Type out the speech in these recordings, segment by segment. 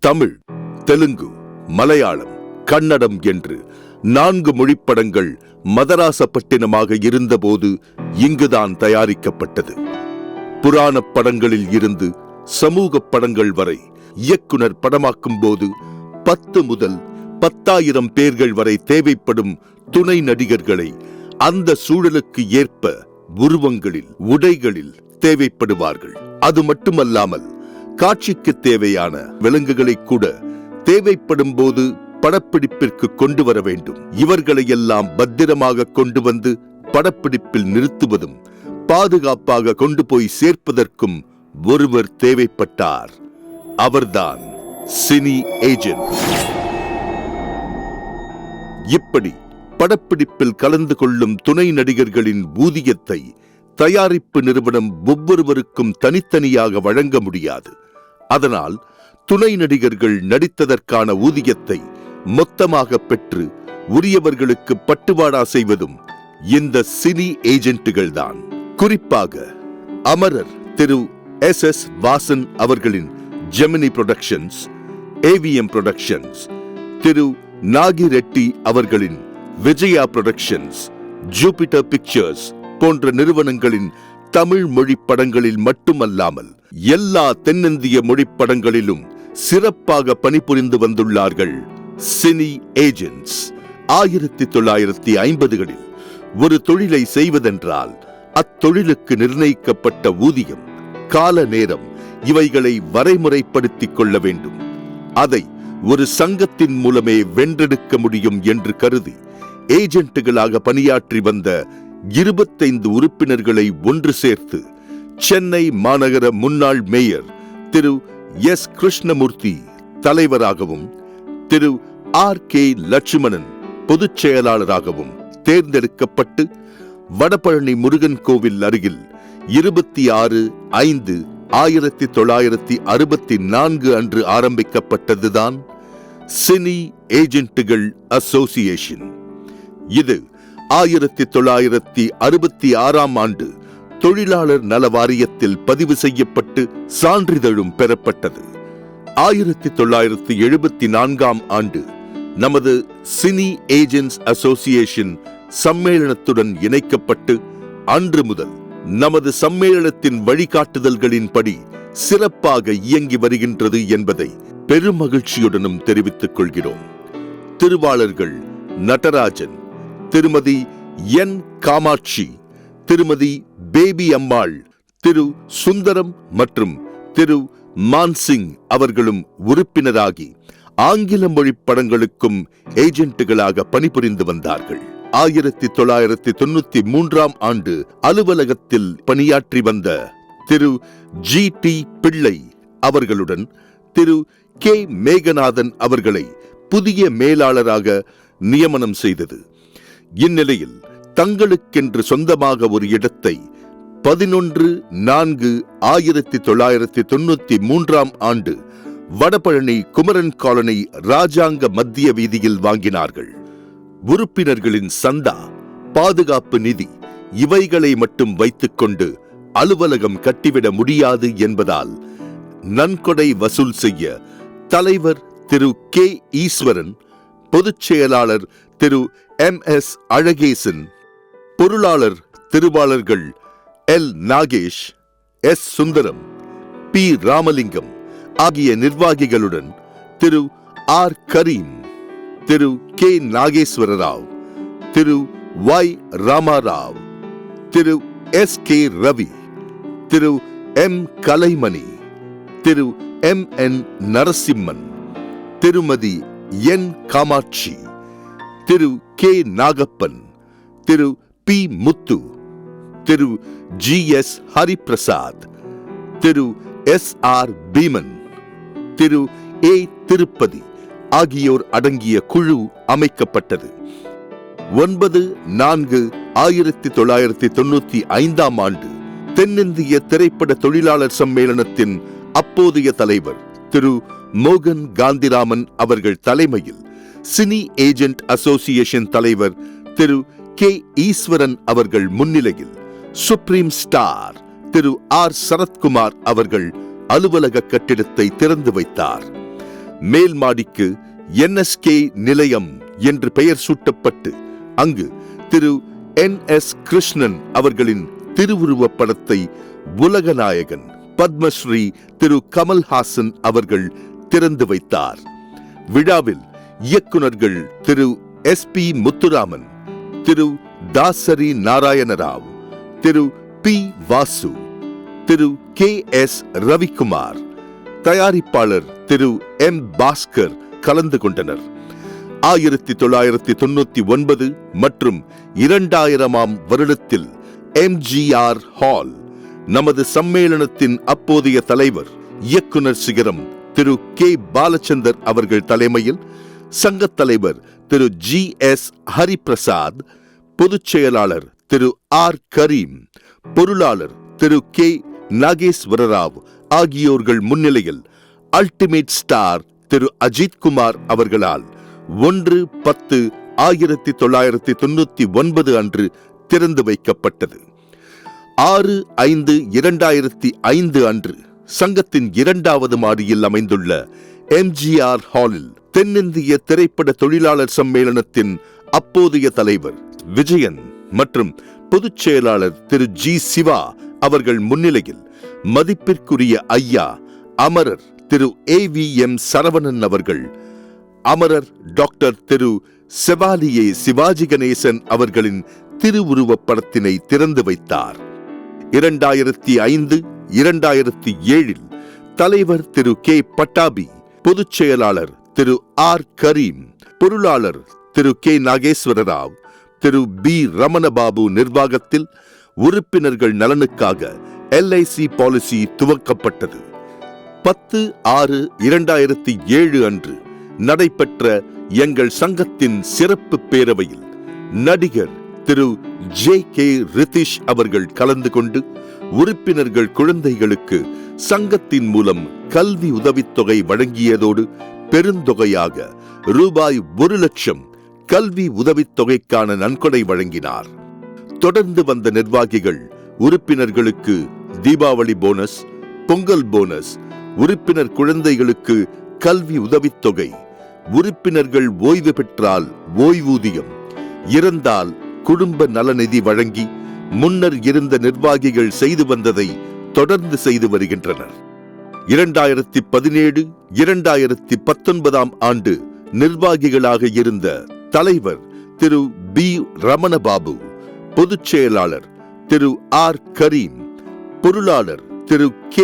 தமிழ், தெலுங்கு, மலையாளம், கன்னடம் என்று 4 மொழிப்படங்கள் மதராசப்பட்டினமாக இருந்தபோது இங்குதான் தயாரிக்கப்பட்டது. புராணப் படங்களில் இருந்து சமூக படங்கள் வரை இயக்குனர் படமாக்கும் போது 10 முதல் 10,000 பேர்கள் வரை தேவைப்படும் துணை நடிகர்களை அந்த சூழலுக்கு ஏற்ப உருவங்களில், உடைகளில் தேவைப்படுவார்கள். அது மட்டுமல்லாமல் காட்சிக்கு தேவையான விலங்குகளை கூட தேவைப்படும் போது படப்பிடிப்பிற்கு கொண்டு வர வேண்டும். இவர்களை எல்லாம் பத்திரமாக கொண்டு வந்து படப்பிடிப்பில் நிறுத்துவதும் பாதுகாப்பாக கொண்டு போய் சேர்ப்பதற்கும் ஒருவர் தேவைப்பட்டார். அவர்தான் சினி ஏஜென்ட். இப்படி படப்பிடிப்பில் கலந்து கொள்ளும் துணை நடிகர்களின் ஊதியத்தை தயாரிப்பு நிறுவனம் ஒவ்வொருவருக்கும் தனித்தனியாக வழங்க முடியாது. அதனால் துணை நடிகர்கள் நடித்ததற்கான ஊதியத்தை மொத்தமாக பெற்று உரியவர்களுக்கு பட்டுவாடா செய்வதும் இந்த சினி ஏஜென்ட்டுகள் தான். குறிப்பாக அமரர் திரு S.S. வாசன் அவர்களின் ஜெமினி புரொடக்ஷன்ஸ், AVM புரொடக்ஷன்ஸ், திரு நாகி ரெட்டி அவர்களின் விஜயா புரொடக்ஷன்ஸ், ஜூபிட்டர் பிக்சர்ஸ் போன்ற நிறுவனங்களின் தமிழ் மொழி படங்களில் மட்டுமல்லாமல் எல்லா தென்னிந்திய மொழிப்படங்களிலும் சிறப்பாக பணிபுரிந்து வந்துள்ளார்கள் சினி ஏஜென்ட்ஸ். 1950களில் ஒரு தொழிலை செய்வதென்றால் அத்தொழிலுக்கு நிர்ணயிக்கப்பட்ட ஊதியம், கால நேரம் இவைகளை வரைமுறைப்படுத்திக் கொள்ள வேண்டும். அதை ஒரு சங்கத்தின் மூலமே வென்றெடுக்க முடியும் என்று கருதி ஏஜென்ட்டுகளாக பணியாற்றி வந்த 25 உறுப்பினர்களை ஒன்று சேர்த்து சென்னை மாநகர முன்னாள் மேயர் திரு S. கிருஷ்ணமூர்த்தி தலைவராகவும் திரு R.K. லட்சுமணன் பொதுச் செயலாளராகவும் தேர்ந்தெடுக்கப்பட்டு வடபழனி முருகன் கோவில் அருகில் 26/5/1964 அன்று ஆரம்பிக்கப்பட்டதுதான் சினி ஏஜென்ட்டுகள் அசோசியேஷன். இது 1966ஆம் ஆண்டு தொழிலாளர் நல வாரியத்தில் பதிவு செய்யப்பட்டு சான்றிதழும் பெறப்பட்டது. 1974ஆம் ஆண்டு நமது சினி ஏஜென்ட்ஸ் அசோசியேஷன் சம்மேளனத்துடன் இணைக்கப்பட்டு அன்று முதல் நமது சம்மேளனத்தின் வழிகாட்டுதல்களின்படி சிறப்பாக இயங்கி வருகின்றது என்பதை பெருமகிழ்ச்சியுடனும் தெரிவித்துக் கொள்கிறோம். திருவாளர்கள் நடராஜன், திருமதி N. காமாட்சி, திருமதி பேபி அம்மாள், திரு சுந்தரம் மற்றும் திரு மான்சிங் அவர்களும் உறுப்பினராகி ஆங்கில மொழி படங்களுக்கும் ஏஜென்ட்டுகளாக பணிபுரிந்து வந்தார்கள். 1993ஆம் ஆண்டு அலுவலகத்தில் பணியாற்றி வந்த திரு G.T. பிள்ளை அவர்களுடன் திரு K. மேகநாதன் அவர்களை புதிய மேலாளராக நியமனம் செய்தது. இந்நிலையில் தங்களுக்கென்று சொந்தமாக ஒரு இடத்தை 11/4/1993ஆம் ஆண்டு வடபழனி குமரன் காலனி ராஜாங்க மத்திய வீதியில் வாங்கினார்கள். உறுப்பினர்களின் சந்தா, பாதுகாப்பு நிதி இவைகளை மட்டும் வைத்துக்கொண்டு அலுவலகம் கட்டிவிட முடியாது என்பதால் நன்கொடை வசூல் செய்ய தலைவர் திரு K. ஈஸ்வரன், பொதுச் செயலாளர் திரு M.S. அழகேசன், பொருளாளர் திருவாளர்கள் L. Nagesh, S. Sundaram, P. Ramalingam ஆகிய நிர்வாகிகளுடன் திரு R. கரீம், திரு K. நாகேஸ்வரராவ், திரு Y. ராமாராவ், திரு S. K. ரவி, திரு M. கலைமணி, திரு M. N. நரசிம்மன், திருமதி N. Kamakshi, Thiru K. Nagappan, Thiru P. Muthu, Thiru G.S. Hariprasad, Thiru S.R. Bheeman, Thiru A. Tirupati ஆகியோர் அடங்கிய குழு அமைக்கப்பட்டது. 9/4/1995ஆம் ஆண்டு தென்னிந்திய திரைப்பட தொழிலாளர் சம்மேளனத்தின் அப்போதைய தலைவர் திரு மோகன் காந்திராமன் அவர்கள் தலைமையில் சினி ஏஜென்ட் அசோசியேஷன் தலைவர் திரு K. ஈஸ்வரன் அவர்கள் முன்னிலையில் சுப்ரீம் ஸ்டார் திரு R. சரத்குமார் அவர்கள் அலுவலக கட்டிடத்தை திறந்து வைத்தார். மேல் மாடிக்கு NSK நிலையம் என்று பெயர் சூட்டப்பட்டு அங்கு திரு NS கிருஷ்ணன் அவர்களின் திருவுருவப் படத்தை உலகநாயகன் பத்மஸ்ரீ திரு கமல்ஹாசன் அவர்கள் திறந்து வைத்தார். விழாவில் இயக்குனர்கள் திரு SP முத்துராமன், திரு தாசரி நாராயணராவ், திரு P வாசு, திரு KS ரவிக்குமார், தயாரிப்பாளர் திரு M பாஸ்கர் கலந்து கொண்டனர். 1999 மற்றும் 2000ஆம் வருடத்தில் MGR ஹால் நமது சம்மேளனத்தின் அப்போதைய தலைவர் இயக்குனர் சிகரம் திரு K பாலச்சந்தர் அவர்கள் தலைமையில் சங்கத் தலைவர் திரு GS ஹரிபிரசாத், பொதுச் செயலாளர் திரு R கரீம், பொருளாளர் திரு K நாகேஸ்வரராவ் ஆகியோர்கள் முன்னிலையில் அல்டிமேட் ஸ்டார் திரு அஜித் குமார் அவர்களால் 1/10/1999 அன்று திறந்து வைக்கப்பட்டது. 6/5/2005 அன்று சங்கத்தின் 2வது மாடியில் அமைந்துள்ள MGR ஹாலில் தென்னிந்திய திரைப்பட தொழிலாளர் சம்மேளனத்தின் அப்போதைய தலைவர் விஜயன் மற்றும் பொதுச் செயலாளர் திரு G சிவா அவர்கள் முன்னிலையில் மதிப்பிற்குரிய ஐயா அமரர் திரு AVM சரவணன் அவர்கள், அமரர் டாக்டர் திரு செவாலியே சிவாஜி கணேசன் அவர்களின் திருவுருவப் படத்தினை திறந்து வைத்தார். 2005-2007 தலைவர் திரு K பட்டாபி, பொதுச் செயலாளர் திரு R கரீம், பொருளாளர் திரு K நாகேஸ்வரராவ், திரு B ரமணபாபு நிர்வாகத்தில் உறுப்பினர்கள் நலனுக்காக LIC பாலிசி துவக்கப்பட்டது. 10/6/2007 அன்று நடைபெற்ற எங்கள் சங்கத்தின் சிறப்பு பேரவையில் நடிகர் திரு JK ரிதிஷ் அவர்கள் கலந்து கொண்டு உறுப்பினர்கள் குழந்தைகளுக்கு சங்கத்தின் மூலம் கல்வி உதவித்தொகை வழங்கியதோடு பெருந்தொகையாக ரூபாய் 1,00,000 கல்வி உதவித்தொகைக்கான நன்கொடை வழங்கினார். தொடர்ந்து வந்த நிர்வாகிகள் உறுப்பினர்களுக்கு தீபாவளி போனஸ், பொங்கல் போனஸ், உறுப்பினர் குழந்தைகளுக்கு கல்வி உதவித்தொகை, உறுப்பினர்கள் ஓய்வு பெற்றால் ஓய்வூதியம், இறந்தால் குடும்ப நலநிதி வழங்கி முன்னர் இருந்த நிர்வாகிகள் செய்து வந்ததை தொடர்ந்து செய்து வருகின்றனர். 2017-2019 ஆண்டு நிர்வாகிகளாக இருந்த தலைவர் திரு B ரமணபாபு, பொதுச் செயலாளர் திரு R கரீம், பொருளாளர் திரு K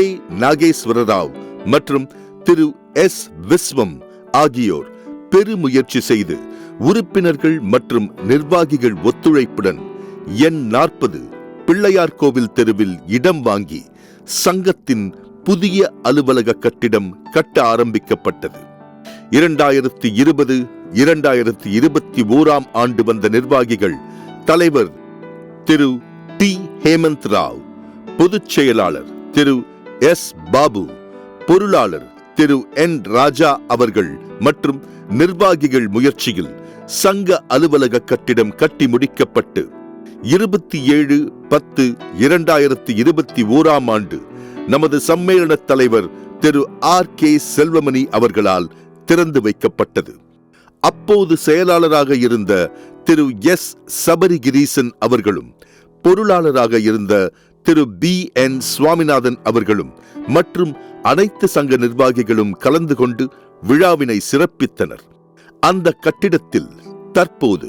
நாகேஸ்வரராவ் மற்றும் திரு S விஸ்வம் ஆகியோர் பெருமுயற்சி செய்து உறுப்பினர்கள் மற்றும் நிர்வாகிகள் ஒத்துழைப்புடன் N40 பிள்ளையார் கோவில் தெருவில் இடம் வாங்கி சங்கத்தின் புதிய அலுவலக கட்டிடம் கட்ட ஆரம்பிக்கப்பட்டது. 2020-2021 ஆண்டு வந்த நிர்வாகிகள் தலைவர் திரு T ஹேமந்த் ராவ், பொதுச் செயலாளர் திரு S பாபு, பொருளாளர் திரு N ராஜா அவர்கள் மற்றும் நிர்வாகிகள் முயற்சியில் சங்க அலுவலக கட்டிடம் கட்டி முடிக்கப்பட்டு 27/10/2021 ஆண்டு நமது சம்மேளன தலைவர் திரு R.K. செல்வமணி அவர்களால் திறந்து வைக்கப்பட்டது. அப்போது செயலாளராக இருந்த திரு S. சபரிகிரீசன் அவர்களும் பொருளாளராக இருந்த திரு B.N. சுவாமிநாதன் அவர்களும் மற்றும் அனைத்து சங்க நிர்வாகிகளும் கலந்து கொண்டு விழாவினை சிறப்பித்தனர். அந்த கட்டிடத்தில் தற்போது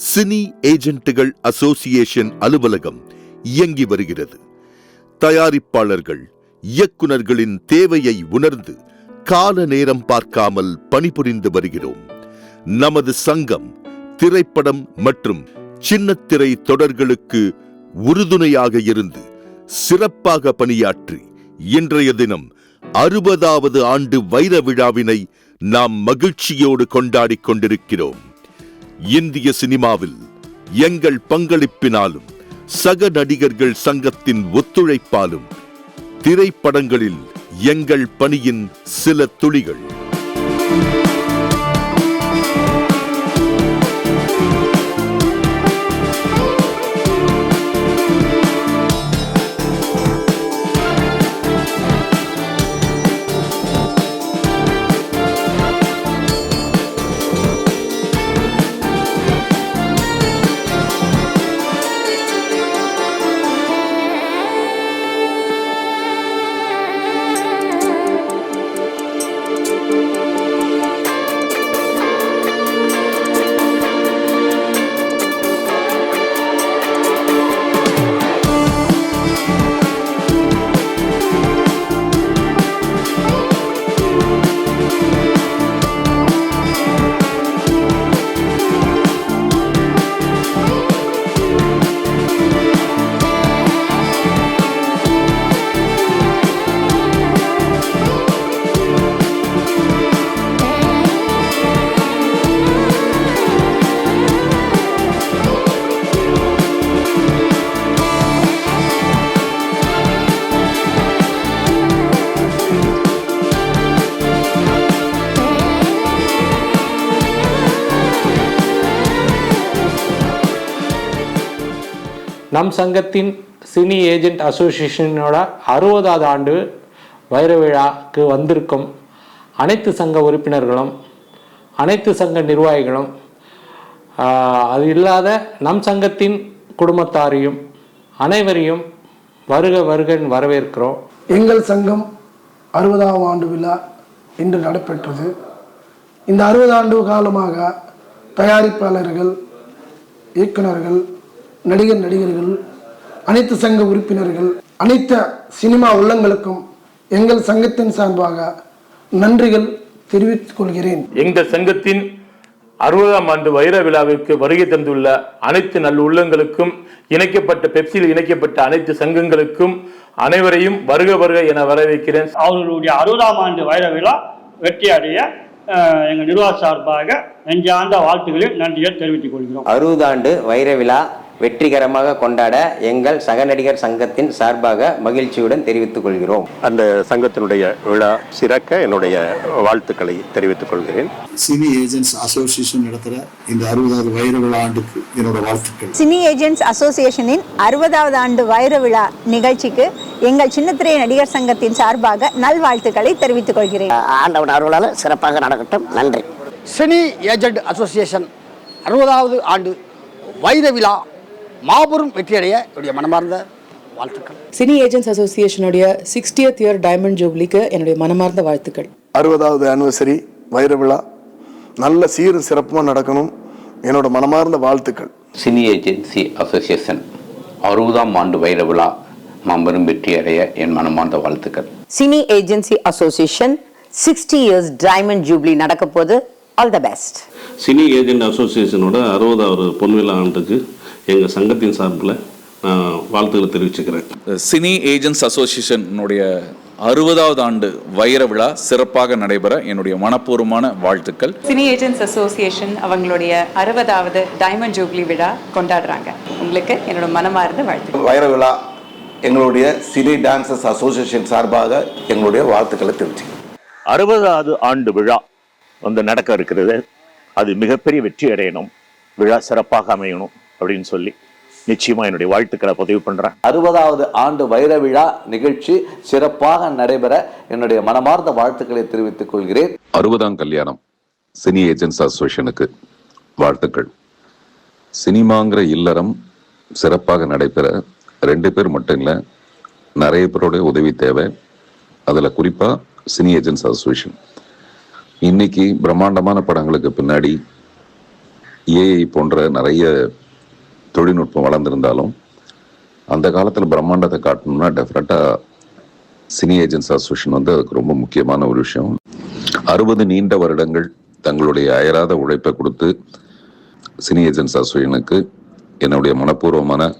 சினி ஏஜென்ட்டுகள் அசோசியேஷன் அலுவலகம் இயங்கி வருகிறது. தயாரிப்பாளர்கள் இயக்குனர்களின் தேவையை உணர்ந்து கால நேரம் பார்க்காமல் பணிபுரிந்து வருகிறோம். நமது சங்கம் திரைப்படம் மற்றும் சின்னத்திரை தொடர்களுக்கு உறுதுணையாக இருந்து சிறப்பாக பணியாற்றி இன்றைய தினம் 60வது ஆண்டு வைர விழாவினை நாம் மகிழ்ச்சியோடு கொண்டாடிக் கொண்டிருக்கிறோம். இந்திய சினிமாவில் எங்கள் பங்களிப்பினாலும் சக நடிகர்கள் சங்கத்தின் ஒத்துழைப்பாலும் திரைப்படங்களில் எங்கள் பணியின் சில துளிகள். நம் சங்கத்தின் சினி ஏஜென்ட் அசோசியேஷனோட 60வது ஆண்டு வைர விழாக்கு வந்திருக்கும் அனைத்து சங்க உறுப்பினர்களும் அனைத்து சங்க நிர்வாகிகளும் அது இல்லாத நம் சங்கத்தின் குடும்பத்தாரையும் அனைவரையும் வருக வருகன்னு வரவேற்கிறோம். எங்கள் சங்கம் 60ஆம் ஆண்டு விழா இன்று நடைபெற்றது. இந்த 60 ஆண்டு காலமாக தயாரிப்பாளர்கள், இயக்குநர்கள், நடிகர்கள், அனைத்து சங்க உறுப்பினர்கள், அனைத்து சினிமா உள்ளங்களுக்கும் எங்கள் சங்கத்தின் சார்பாக நன்றிகள் தெரிவித்துக் கொள்கிறேன். எங்கள் சங்கத்தின் 60ஆம் ஆண்டு வைர விழாவிற்கு வருகை தந்துள்ள அனைத்து நல்ல உள்ளங்களுக்கும், இணைக்கப்பட்ட பெப்சியில் இணைக்கப்பட்ட அனைத்து சங்கங்களுக்கும் அனைவரையும் வருக வருக என வரவேற்கிறேன். அவர்களுடைய 60ஆம் ஆண்டு வைர விழா வெற்றி அடைய எங்கள் நிர்வாக சார்பாக நெஞ்சார்ந்த வாழ்த்துக்களை நன்றியை தெரிவித்துக் கொள்கிறோம். 60 ஆண்டு வைர விழா வெற்றிகரமாக கொண்டாட எங்கள் சக நடிகர் சங்கத்தின் சார்பாக மகிழ்ச்சியுடன் தெரிவித்துக் கொள்கிறோம். அந்த சங்கத்தினுடைய விழா சிறக்க என்னுடைய வாழ்த்துக்களை தெரிவித்துக் கொள்கிறேன். சினி ஏஜென்ட்ஸ் அசோசியேஷன் நடத்துகிற இந்த 60வது வைர விழா ஆண்டுக்கு என்னோட வாழ்த்துக்கள். சினி ஏஜென்ட்ஸ் அசோசியேஷனின் 60வது ஆண்டு வைர விழா நிகழ்ச்சிக்கு எங்கள் சின்னத்திரை நடிகர் சங்கத்தின் சார்பாக நல்வாழ்த்துக்களை தெரிவித்துக் கொள்கிறேன். ஆண்டவன் அருளால் சிறப்பாக நடக்கட்டும். நன்றி. சினி ஏஜென்ட் அசோசியேஷன் 60வது ஆண்டு வைர விழா மாபெரும் வெற்றியடைய என்னுடைய மனமார்ந்த வாழ்த்துக்கள். சினி ஏஜென்ட்ஸ் அசோசியேஷனுடைய 60th இயர் டைமண்ட் ஜூப்ளிக்கு என்னுடைய மனமார்ந்த வாழ்த்துக்கள். 60வது ஆனிவர்சரி வைர விழா நல்ல சீரும் சிறப்புமாக நடக்கணும், என்னோட மனமார்ந்த வாழ்த்துக்கள். சினி ஏஜென்சி அசோசியேஷன் 60ஆம் ஆண்டு வைர விழா மாபெரும் வெற்றியடைய என் மனமார்ந்த வாழ்த்துக்கள். Cine agency association 60 years diamond jubilee நடக்க போது. All the best. Cine agent அசோசியேஷனோட 60வது பொன்விழா ஆண்டுக்கு எங்கள் சங்கத்தின் சார்பில் வாழ்த்துக்களை தெரிவிச்சுக்கிறேன். சினி ஏஜென்ட்ஸ் அசோசியேஷனுடைய 60வது ஆண்டு வைர விழா சிறப்பாக நடைபெற என்னுடைய மனப்பூர்வமான வாழ்த்துக்கள். சினி ஏஜென்ட்ஸ் அசோசியேஷன் அவங்களுடைய 60வது டைமண்ட் ஜூப்ளி விழா கொண்டாடுறாங்க. உங்களுக்கு என்னோட மனமார்ந்த வாழ்த்துக்கள். வைர விழா எங்களுடைய சினி டான்சர்ஸ் அசோசியேஷன் சார்பாக எங்களுடைய வாழ்த்துக்களை தெரிவிச்சுக்கிறேன். 60வது ஆண்டு விழா நடக்க இருக்கிறது. அது மிகப்பெரிய வெற்றி அடையணும், விழா சிறப்பாக அமையணும் அப்படின்னு சொல்லி நிச்சயமா என்னுடைய வாழ்த்துக்களை பதிவு பண்றேன். 60வது ஆண்டு வைர விழா நிகழ்ச்சி சிறப்பாக நடைபெற என்னுடைய மனமார்ந்த வாழ்த்துக்களை தெரிவித்துக் கொள்கிறேன். 60ஆம் கல்யாணம் சினி ஏஜென்ட்ஸ் அசோசியேஷனுக்கு வாழ்த்துக்கள். சினிமாங்கிற இல்லறம் சிறப்பாக நடைபெற 2 பேர் மட்டும் இல்லை, நிறைய பேருடைய உதவி தேவை. அதில் குறிப்பாக சினி ஏஜென்ட்ஸ் அசோசியேஷன் இன்னைக்கு பிரம்மாண்டமான படங்களுக்கு பின்னாடி ஏஐ போன்ற நிறைய தொழில்நுட்பம் வளர்ந்துருந்தாலும் அந்த காலத்தில் பிரம்மாண்டத்தை காட்டணும்னா டெஃபினட்டாக சினி ஏஜென்ட்ஸ் அசோசியேஷன் அதுக்கு ரொம்ப முக்கியமான ஒரு விஷயம். 60 நீண்ட வருடங்கள் தங்களுடைய அயராத உழைப்பை கொடுத்து சினி ஏஜென்ட்ஸ் அசோசியேஷனுக்கு என்னுடைய மனப்பூர்வமான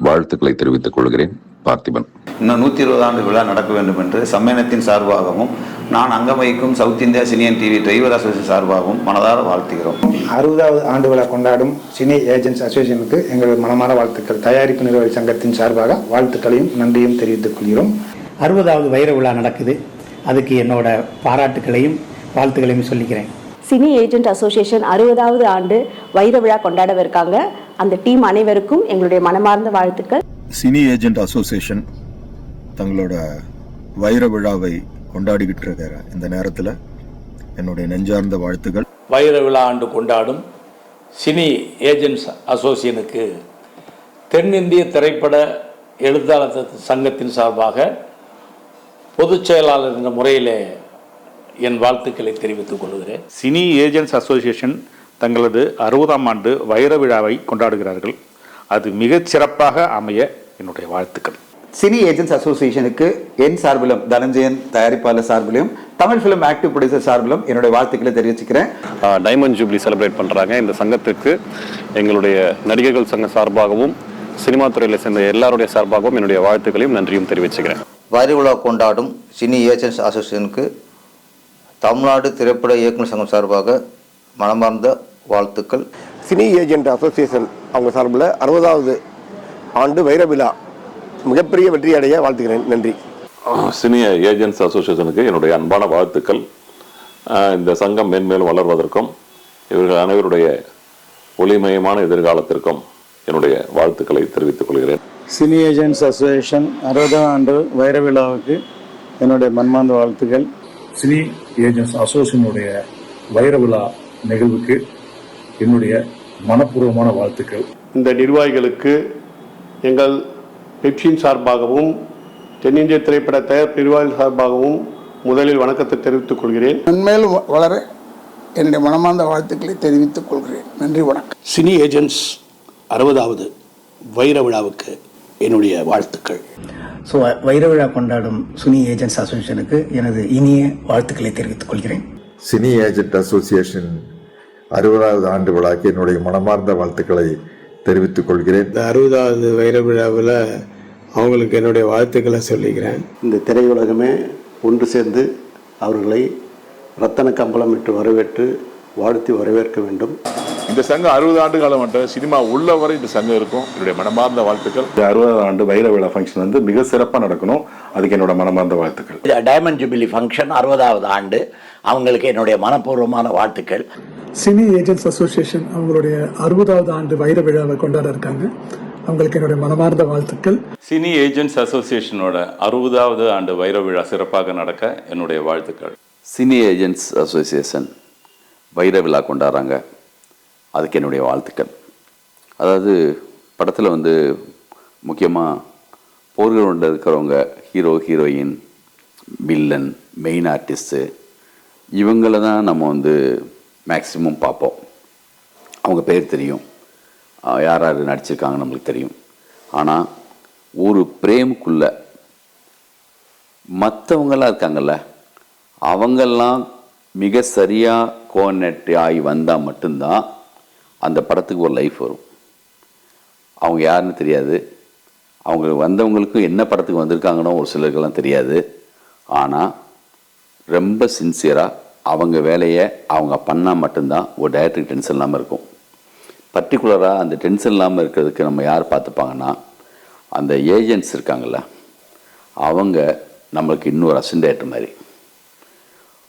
வாழ்த்துக்களை தெரிவித்துக் கொள்கிறேன். பார்த்திபன். இன்னும் 120 ஆண்டு விழா நடக்க வேண்டும் என்று சம்மேளனத்தின் சார்பாகவும் நான் அங்கம் வகிக்கும் சவுத் இந்தியா சினியன் டிவி டிரைவர் அசோசியேஷன் சார்பாகவும் மனதார வாழ்த்துகிறோம். 60வது ஆண்டு விழா கொண்டாடும் சினி ஏஜென்ட்ஸ் அசோசியேஷனுக்கு எங்கள் மனமார வாழ்த்துக்கள். தயாரிப்பு நிர்வாக சங்கத்தின் சார்பாக வாழ்த்துக்களையும் நன்றியும் தெரிவித்துக் கொள்கிறோம். 60வது வைர விழா நடக்குது. அதுக்கு என்னோட பாராட்டுக்களையும் வாழ்த்துக்களையும் சொல்லிக்கிறேன். சினி ஏஜென்ட் அசோசியேஷன் 60வது ஆண்டு வைர விழா கொண்டாடவிருக்காங்க. அந்த டீம் அனைவருக்கும் எங்களுடைய மனமார்ந்த வாழ்த்துக்கள். சினி ஏஜென்ட் அசோசியேஷன் தங்களோட வைர விழாவை கொண்டாடிக்கிட்டு இருக்கிற இந்த நேரத்தில் என்னுடைய நெஞ்சார்ந்த வாழ்த்துக்கள். வைர விழா ஆண்டு கொண்டாடும் சினி ஏஜென்ட்ஸ் அசோசியேஷனுக்கு தென்னிந்திய திரைப்பட எழுத்தாளர் சங்கத்தின் சார்பாக பொதுச் செயலாளர் என்ற முறையிலே என் வாழ்த்துக்களை தெரிவித்துக் கொள்கிறேன். சினி ஏஜென்ட்ஸ் அசோசியேஷன் தங்களது 60ஆம் ஆண்டு வைர விழாவை கொண்டாடுகிறார்கள். அது மிகச் சிறப்பாக அமைய என்னுடைய வாழ்த்துக்கள். சினி ஏஜென்ட்ஸ் அசோசியேஷனுக்கு என் சார்பிலும், தனஞ்சயன் தயாரிப்பாளர் சார்பிலும், தமிழ் ஃபிலிம் ஆக்டிவ் ப்ரொடியூசர் சார்பிலும் என்னுடைய வாழ்த்துக்களை தெரிவிச்சுக்கிறேன். டைமண்ட் ஜூப்ளி செலிப்ரேட் பண்ணுறாங்க. இந்த சங்கத்துக்கு எங்களுடைய நடிகர்கள் சங்க சார்பாகவும் சினிமா துறையில் சேர்ந்த எல்லாருடைய சார்பாகவும் என்னுடைய வாழ்த்துக்களையும் நன்றியும் தெரிவிச்சுக்கிறேன். வைர விழா கொண்டாடும் சினி ஏஜென்ட்ஸ் அசோசியேஷனுக்கு தமிழ்நாடு திரைப்பட இயக்குநர் சங்கம் சார்பாக மனமார்ந்த வாழ்த்துக்கள். சினி ஏஜென்ட் அசோசியேஷன் அவங்க சார்பில் 60வது ஆண்டு வைர விழா மிகப்பெரிய வெற்றி அடைய வாழ்த்துக்கிறேன். நன்றி. சினி ஏஜென்ட்ஸ் அசோசியேஷனுக்கு என்னுடைய அன்பான வாழ்த்துக்கள். இந்த சங்கம் மேன்மேலும் வளர்வதற்கும் இவர்கள் அனைவருடைய ஒளிமயமான எதிர்காலத்திற்கும் என்னுடைய வாழ்த்துக்களை தெரிவித்துக் கொள்கிறேன். சினி ஏஜென்ட்ஸ் அசோசியேஷன் 60ஆம் ஆண்டு வைர விழாவுக்கு என்னுடைய மன்மார்ந்த வாழ்த்துக்கள். சினி ஏஜென்ட்ஸ் அசோசியேஷனுடைய வைர விழா நிகழ்வுக்கு என்னுடைய மனப்பூர்வமான வாழ்த்துக்கள். இந்த நிர்வாகிகளுக்கு எங்கள் பெப்சின் சார்பாகவும் தென்னிந்திய திரைப்பட தயாரிப்பு நிர்வாகிகள் சார்பாகவும் முதலில் வணக்கத்தை தெரிவித்துக் கொள்கிறேன். மென்மேலும் வளர என்னுடைய மனமார்ந்த வாழ்த்துக்களை தெரிவித்துக் கொள்கிறேன். நன்றி, வணக்கம். சினி ஏஜென்ட்ஸ் 60வது வைர விழாவுக்கு என்னுடைய வாழ்த்துக்கள். ஸோ வைர விழா கொண்டாடும் சினி ஏஜென்ட்ஸ் அசோசியேஷனுக்கு எனது இனிய வாழ்த்துக்களை தெரிவித்துக் கொள்கிறேன். சினி ஏஜென்ட் அசோசியேஷன் 60வது ஆண்டு விழாக்கு என்னுடைய மனமார்ந்த வாழ்த்துக்களை தெரிவித்துக் கொள்கிறேன். இந்த 60வது வைர விழாவில் அவங்களுக்கு என்னுடைய வாழ்த்துக்களை சொல்லிக்கிறேன். இந்த திரையுலகமே ஒன்று சேர்ந்து அவர்களை ரத்தன கம்பளமிட்டு வரவேற்று வாழ்த்தி வரவேற்க வேண்டும். இந்த சங்கம் 60 ஆண்டு காலம் மட்டும் சினிமா உள்ள வரை இந்த சங்கம் இருக்கும். என்னுடைய மனமார்ந்த வாழ்த்துக்கள். இந்த 60வது ஆண்டு வைர விழா ஃபங்க்ஷன் வந்து மிக சிறப்பாக நடக்கணும். அதுக்கு என்னோட மனமார்ந்த வாழ்த்துக்கள். டைமண்ட் ஜூபிலி ஃபங்க்ஷன் 60வது ஆண்டு, அவங்களுக்கு என்னுடைய மனப்பூர்வமான வாழ்த்துக்கள். சினி ஏஜென்ட்ஸ் அசோசியேஷன் அவங்களுடைய 60வது ஆண்டு வைர விழாவை கொண்டாட இருக்காங்க. அவங்களுக்கு என்னுடைய மனமார்ந்த வாழ்த்துக்கள். சினி ஏஜென்ட்ஸ் அசோசியேஷனோட 60வது ஆண்டு வைர விழா சிறப்பாக நடக்க என்னுடைய வாழ்த்துக்கள். சினி ஏஜென்ட்ஸ் அசோசியேஷன் வைர விழா கொண்டாடுறாங்க, அதுக்கு என்னுடைய வாழ்த்துக்கள். அதாவது படத்தில் வந்து முக்கியமாக போர்களோட இருக்கிறவங்க hero, heroine, villain, main artist இவங்கள தான் நம்ம வந்து மேக்ஸிமம் பார்ப்போம். அவங்க பேர் தெரியும், யார் யார் நடிச்சிருக்காங்க நம்மளுக்கு தெரியும். ஆனால் ஒரு பிரேமுக்குள்ளே மற்றவங்களாம் இருக்காங்கல்ல, அவங்கெல்லாம் மிக சரியாக கோஆர்டினேட் ஆகி வந்தால் மட்டும்தான் அந்த படத்துக்கு ஒரு லைஃப் வரும். அவங்க யாருன்னு தெரியாது, அவங்க வந்தவங்களுக்கும் என்ன படத்துக்கு வந்திருக்காங்கன்னு ஒரு சிலருக்கெல்லாம் தெரியாது. ஆனால் ரொம்ப சின்சியராக அவங்க வேலையை அவங்க பண்ணால் மட்டும்தான் ஒரு டைரக்டருக்கு டென்ஷன் இல்லாமல் இருக்கும். பர்டிகுலராக அந்த டென்ஷன் இல்லாமல் இருக்கிறதுக்கு நம்ம யார் பார்த்துப்பாங்கன்னா அந்த ஏஜென்ட்ஸ் இருக்காங்கள்ல, அவங்க நம்மளுக்கு இன்னொரு அசிஸ்டன்ட் மாதிரி.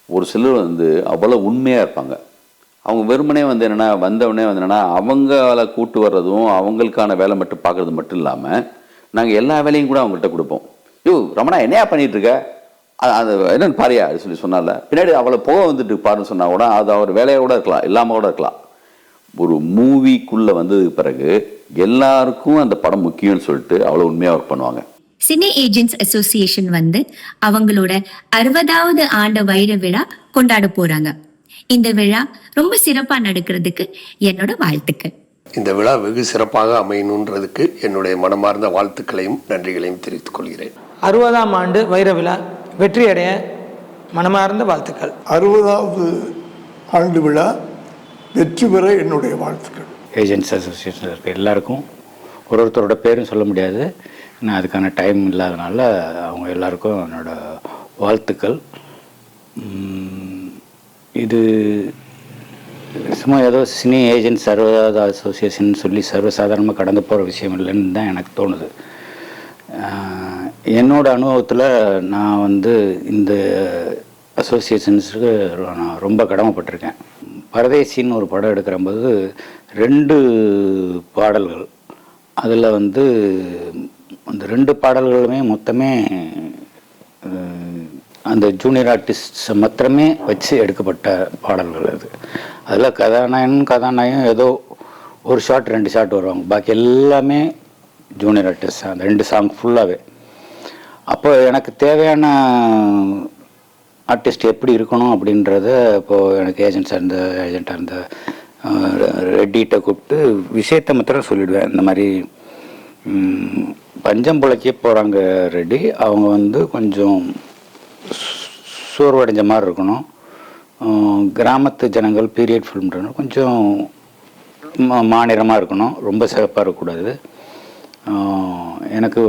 ஒரு சிலர் வந்து அவ்வளோ உண்மையாக இருப்பாங்க. அவங்க வெறுமனே வந்து என்னென்னா வந்தவொடனே வந்து என்னென்னா அவங்கள கூட்டு வர்றதும் அவங்களுக்கான வேலை மட்டும் பார்க்குறது மட்டும் இல்லாமல் நாங்கள் எல்லா வேலையும் கூட அவங்கள்ட்ட கொடுப்போம். யோ ரமணா என்னையா பண்ணிகிட்ருக்க, அது என்னென்னு பாரியா அப்படின்னு சொன்னால பின்னாடி அவளை போக வந்துட்டு பாருன்னு சொன்னால் கூட அது அவர் வேலையாக கூட இருக்கலாம், இல்லாமல் கூட இருக்கலாம். ஒரு மூவிக்குள்ளே வந்ததுக்கு பிறகு எல்லாருக்கும் அந்த படம் முக்கியம்னு சொல்லிட்டு அவ்வளோ உண்மையாக ஒர்க் பண்ணுவாங்க. சினி ஏஜென்ட்ஸ் அசோசியேஷன் வந்து அவங்களோட 60வது ஆண்டு வைர விழா கொண்டாட போறாங்க. இந்த விழா ரொம்ப சிறப்பா நடக்கிறதுக்கு என்னோட வாழ்த்துக்கள். இந்த விழா வெகு சிறப்பாக அமையணுன்றதுக்கு என்னுடைய மனமார்ந்த வாழ்த்துக்களையும் நன்றிகளையும் தெரிவித்துக் கொள்கிறேன். 60ஆம் ஆண்டு வைர விழா வெற்றி அடைய மனமார்ந்த வாழ்த்துக்கள். 60வது ஆண்டு விழா வெற்றி பெற என்னுடைய வாழ்த்துக்கள். ஏஜென்ட்ஸ் அசோசியேஷனில் இருக்க எல்லாருக்கும் ஒருத்தரோட பேரும் சொல்ல முடியாது, நான் அதுக்கான டைம் இல்லாதனால அவங்க எல்லாருக்கும் என்னோட வாழ்த்துக்கள். இது சும்மா ஏதோ சினி ஏஜென்ட்ஸ் 60வது அசோசியேஷன் சொல்லி சர்வசாதாரணமாக கடந்து போகிற விஷயம் இல்லைன்னு தான் எனக்கு தோணுது. என்னோட அனுபவத்தில் நான் வந்து இந்த அசோசியேஷன்ஸுக்கு நான் ரொம்ப கடமைப்பட்டிருக்கேன். பரதேசின்னு ஒரு படம் எடுக்கிறம்போது 2 பாடல்கள், அதில் வந்து அந்த 2 பாடல்களுமே மொத்தமே அந்த ஜூனியர் ஆர்டிஸ்ட் மாத்திரமே வச்சு எடுக்கப்பட்ட பாடல்கள் அது. அதில் கதாநாயகன் ஏதோ ஒரு ஷாட் 2 ஷாட் வருவாங்க, பாக்கி எல்லாமே ஜூனியர் ஆர்டிஸ்ட் அந்த 2 சாங் ஃபுல்லாகவே. அப்போ எனக்கு தேவையான ஆர்டிஸ்ட் எப்படி இருக்கணும் அப்படின்றத இப்போது எனக்கு ஏஜெண்ட்டாக இருந்த ரெட்டிகிட்ட கூப்பிட்டு விஷயத்தை மாத்திரம் சொல்லிவிடுவேன். இந்த மாதிரி பஞ்சம் பிழைக்க போகிறாங்க ரெட்டி, அவங்க வந்து கொஞ்சம் சோர்வடைஞ்ச மாதிரி இருக்கணும், கிராமத்து ஜனங்கள் பீரியட் ஃபிலிம் கொஞ்சம் மாநிலமாக இருக்கணும், ரொம்ப சிறப்பாக இருக்கக்கூடாது, எனக்கு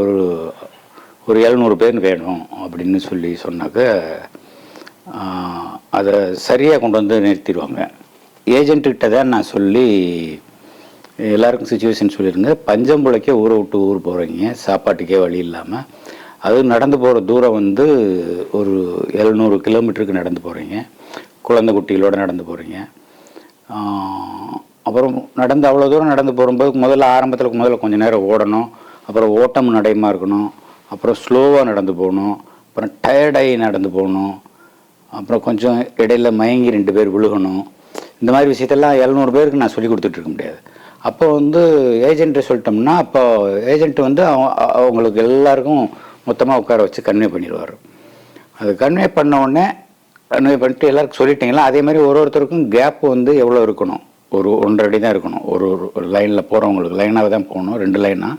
ஒரு 700 பேர் வேணும் அப்படின்னு சொல்லி சொன்னாக்க அதை சரியாக கொண்டு வந்து நிறுத்திடுவாங்க. ஏஜென்ட்டுக்கிட்ட தான் நான் சொல்லி எல்லாருக்கும் சுச்சுவேஷன் சொல்லியிருங்க, பஞ்சம் பிழைக்க ஊரை விட்டு ஊர் போகிறீங்க, சாப்பாட்டுக்கே வழி இல்லாமல், அது நடந்து போகிற தூரம் வந்து ஒரு 700 கிலோமீட்டருக்கு நடந்து போகிறீங்க, குழந்தை குட்டிகளோடு நடந்து போகிறீங்க, அப்புறம் அவ்வளோ தூரம் நடந்து போகும்போது முதல்ல கொஞ்சம் நேரம் ஓடணும், அப்புறம் ஓட்டம் நடைமா இருக்கணும், அப்புறம் ஸ்லோவாக நடந்து போகணும், அப்புறம் டயர்டாகி நடந்து போகணும், அப்புறம் கொஞ்சம் இடையில மயங்கி 2 பேர் விழுகணும். இந்த மாதிரி விஷயத்தெல்லாம் 700 பேருக்கு நான் சொல்லி கொடுத்துட்ருக்க முடியாது. அப்போ ஏஜென்ட்டை சொல்லிட்டோம்னா அப்போ ஏஜென்ட் அவங்களுக்கு எல்லாருக்கும் மொத்தமாக உட்கார வச்சு கன்வே பண்ணிடுவார். அது கன்வே பண்ண உடனே கன்வே பண்ணிட்டு எல்லாருக்கும் சொல்லிட்டீங்களா, அதே மாதிரி ஒருத்தருக்கும் கேப் எவ்வளோ இருக்கணும், ஒரு 1.5 அடி தான் இருக்கணும். ஒரு லைனில் போகிறவங்களுக்கு லைனாக தான் போகணும், 2 லைனாக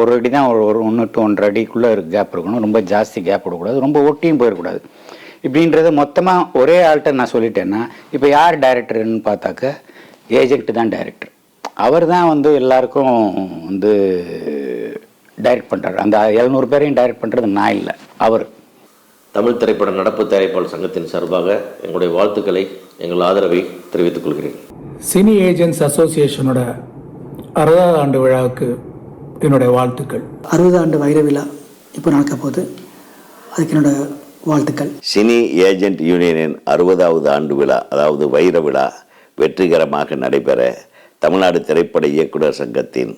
ஒரு அடி தான், ஒரு 1 to 1.5 அடிக்குள்ளே கேப் இருக்கணும். ரொம்ப ஜாஸ்தி கேப் விடக்கூடாது, ரொம்ப ஒட்டியும் போயிடக்கூடாது. இப்படின்றத மொத்தமாக ஒரே ஆள்கிட்ட நான் சொல்லிட்டேன்னா இப்போ யார் டைரக்டர்னு பார்த்தாக்க ஏஜென்ட் தான் டைரக்டர். அவர் தான் எல்லாருக்கும் டைரக்ட் பண்ணுறாரு. அந்த 700 பேரையும் டைரக்ட் பண்ணுறது நான் இல்லை, அவர். தமிழ் திரைப்பட நடப்பு தயாரிப்பாளர் சங்கத்தின் சார்பாக எங்களுடைய வாழ்த்துக்களை, எங்கள் ஆதரவை தெரிவித்துக் கொள்கிறேன். சினி ஏஜென்ட்ஸ் அசோசியேஷனோட 60வது ஆண்டு விழாவுக்கு என்னுடைய வாழ்த்துக்கள். 60 ஆண்டு வைர விழா இப்போ நடக்க போகுது, அதுக்கு என்னோட வாழ்த்துக்கள். சினி ஏஜென்ட் யூனியனின் 60வது ஆண்டு விழா, அதாவது வைர விழா வெற்றிகரமாக நடைபெற தமிழ்நாடு திரைப்பட இயக்குனர் சங்கத்தின்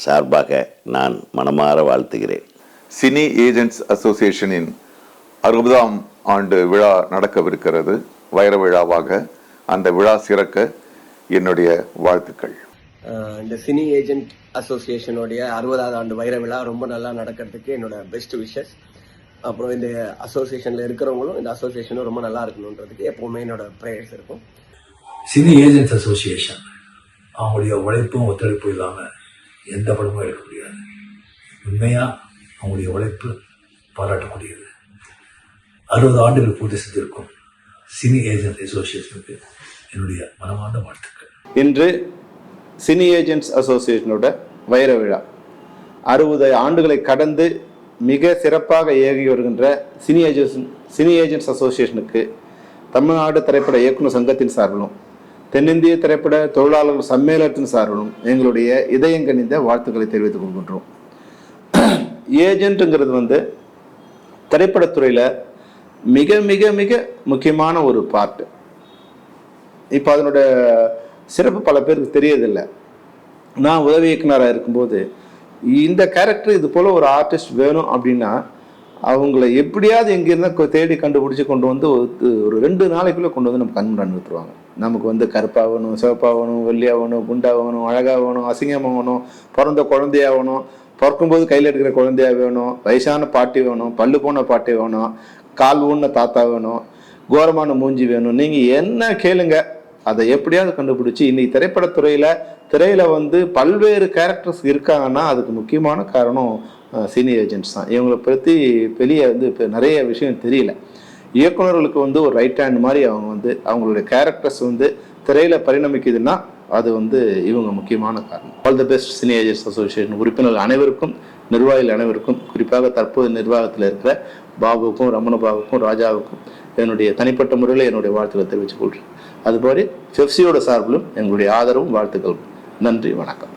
சார்பாக நான் மனமாற வாழ்த்துகிறேன். சினி ஏஜென்ட்ஸ் அசோசியேஷனின் 60ஆம் ஆண்டு விழா நடக்கவிருக்கிறது, வைர விழாவாக. அந்த விழா சிறக்க என்னுடைய வாழ்த்துக்கள். இந்த சினி ஏஜென்ட் அசோசியேஷனுடைய 60வது ஆண்டு வைர விழா ரொம்ப நல்லா நடக்கிறதுக்கு என்னோட பெஸ்ட் விஷஸ். அப்புறம் இந்த அசோசியேஷனில் இருக்கிறவங்களும் இந்த அசோசியேஷனும் ரொம்ப நல்லா இருக்கணுன்றதுக்கு எப்போவுமே என்னோட ப்ரேயர்ஸ் இருக்கும். சினி ஏஜென்ட்ஸ் அசோசியேஷன் அவங்களுடைய உழைப்பும் ஒத்துழைப்பும் இல்லாமல் எந்த படமும் எடுக்க முடியாது. உண்மையாக அவங்களுடைய உழைப்பு பாராட்டக்கூடியது. 60 ஆண்டுகள் பூர்த்தி செஞ்சிருக்கும் சினி ஏஜென்ட் அசோசியேஷனுக்கு என்னுடைய மனமார்ந்த வாழ்த்துக்கள். இன்று சினி ஏஜென்ட்ஸ் அசோசியேஷனோட வைர விழா 60 ஆண்டுகளை கடந்து மிக சிறப்பாக இயங்கி வருகின்ற சினி ஏஜென்ட்ஸ் அசோசியேஷனுக்கு தமிழ்நாடு திரைப்பட இயக்குனர் சங்கத்தின் சார்பிலும் தென்னிந்திய திரைப்பட தொழிலாளர்கள் சம்மேளனத்தின் சார்பிலும் எங்களுடைய இதயங்கனிந்த வாழ்த்துக்களை தெரிவித்துக் கொள்கின்றோம். ஏஜென்ட்டுங்கிறது திரைப்படத்துறையில் மிக மிக மிக முக்கியமான ஒரு பார்ட்டு. இப்போ அதனோட சிறப்பு பல பேருக்கு தெரியதில்லை. நான் உதவி இயக்குனராக இருக்கும்போது இந்த கேரக்டர் இது போல் ஒரு ஆர்டிஸ்ட் வேணும் அப்படின்னா அவங்கள எப்படியாவது எங்கேருந்தா தேடி கண்டுபிடிச்சி கொண்டு ஒரு 2 நாளைக்குள்ளே கொண்டு நம்ம கண்முறை நிறுத்துருவாங்க. நமக்கு கருப்பாகணும், சிவப்பாகணும், வெள்ளியாகணும், குண்டாகணும், அழகாகணும், அசிங்கமாகணும், பிறந்த குழந்தையாகணும், பிறக்கும்போது கையில் எடுக்கிற குழந்தையா வேணும், வயசான பாட்டி வேணும், பல்லு போன பாட்டி வேணும், கால் ஊன தாத்தா வேணும், கோரமான மூஞ்சி வேணும். நீங்கள் என்ன கேளுங்க, அதை எப்படியாவது கண்டுபிடிச்சி இன்னைக்கு திரையில் பல்வேறு கேரக்டர்ஸ் இருக்காங்கன்னா அதுக்கு முக்கியமான காரணம் சினி ஏஜென்ட்ஸ் தான். இவங்களை பற்றி வெளியே இப்போ நிறைய விஷயம் தெரியல. இயக்குநர்களுக்கு ஒரு ரைட் ஹேண்ட் மாதிரி அவங்க அவங்களுடைய கேரக்டர்ஸ் திரையில் பரிணமிக்குதுன்னா அது இவங்க முக்கியமான காரணம். All the best cine agents association உறுப்பினர்கள் அனைவருக்கும், நிர்வாகிகள் அனைவருக்கும், குறிப்பாக தற்போது நிர்வாகத்தில் இருக்கிற பாபுவுக்கும், ரமணபாபுக்கும், ராஜாவுக்கும் என்னுடைய தனிப்பட்ட முறையில் என்னுடைய வாழ்த்துக்களை தெரிவித்துக் கொள்கிறேன். அதுபோல பெப்சியோட சார்பிலும் எங்களுடைய ஆதரவும் வாழ்த்துக்களும். நன்றி, வணக்கம்.